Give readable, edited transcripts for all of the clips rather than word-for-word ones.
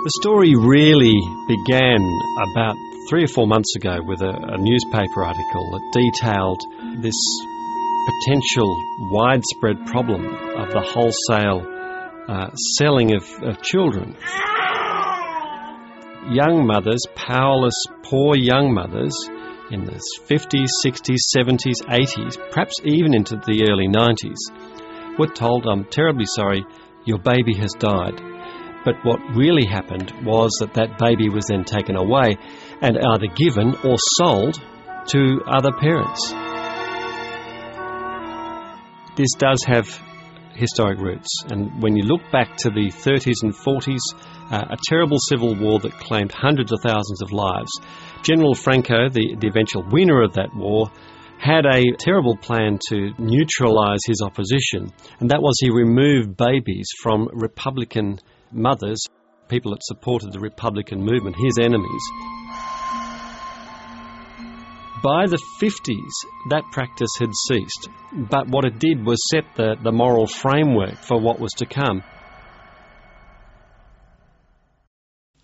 The story really began about 3 or 4 months ago with a newspaper article that detailed this potential widespread problem of the wholesale selling of children. Young mothers, powerless, poor young mothers in the 50s, 60s, 70s, 80s, perhaps even into the early 90s, were told, "I'm terribly sorry, your baby has died." But what really happened was that baby was then taken away and either given or sold to other parents. This does have historic roots, and when you look back to the 30s and 40s, a terrible civil war that claimed hundreds of thousands of lives, General Franco, the eventual winner of that war, had a terrible plan to neutralise his opposition, and that was he removed babies from Republican mothers, people that supported the Republican movement, his enemies. By the 50s, that practice had ceased, but what it did was set the moral framework for what was to come.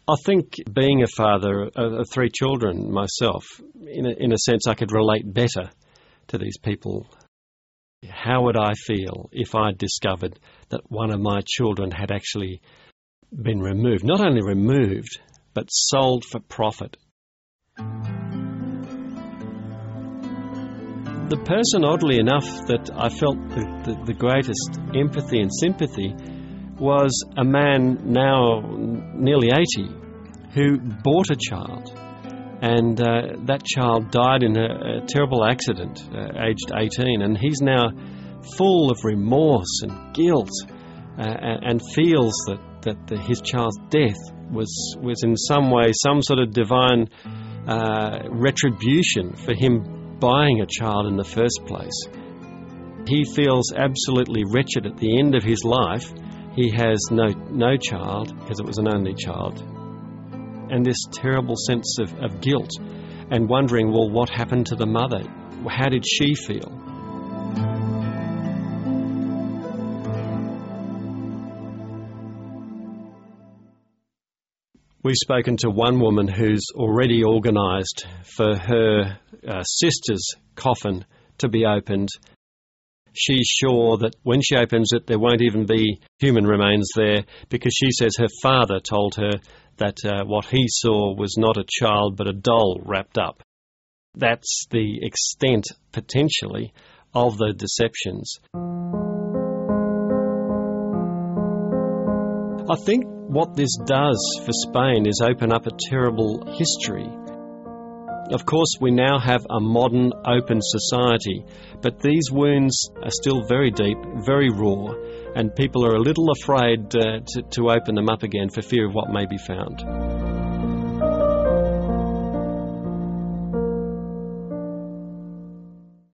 I think being a father of 3 children myself, in a sense I could relate better to these people. How would I feel if I discovered that one of my children had actually been removed? Not only removed, but sold for profit. The person, oddly enough, that I felt the greatest empathy and sympathy was a man now nearly 80 who bought a child, and that child died in a terrible accident, aged 18, and he's now full of remorse and guilt and feels that his child's death was in some way some sort of divine retribution for him buying a child in the first place. He feels absolutely wretched at the end of his life. He has no child because it was an only child, and this terrible sense of guilt and wondering, well, what happened to the mother? How did she feel? We've spoken to one woman who's already organised for her sister's coffin to be opened. She's sure that when she opens it, there won't even be human remains there, because she says her father told her that what he saw was not a child but a doll wrapped up. That's the extent, potentially, of the deceptions. I think what this does for Spain is open up a terrible history. Of course, we now have a modern, open society, but these wounds are still very deep, very raw, and people are a little afraid to open them up again for fear of what may be found.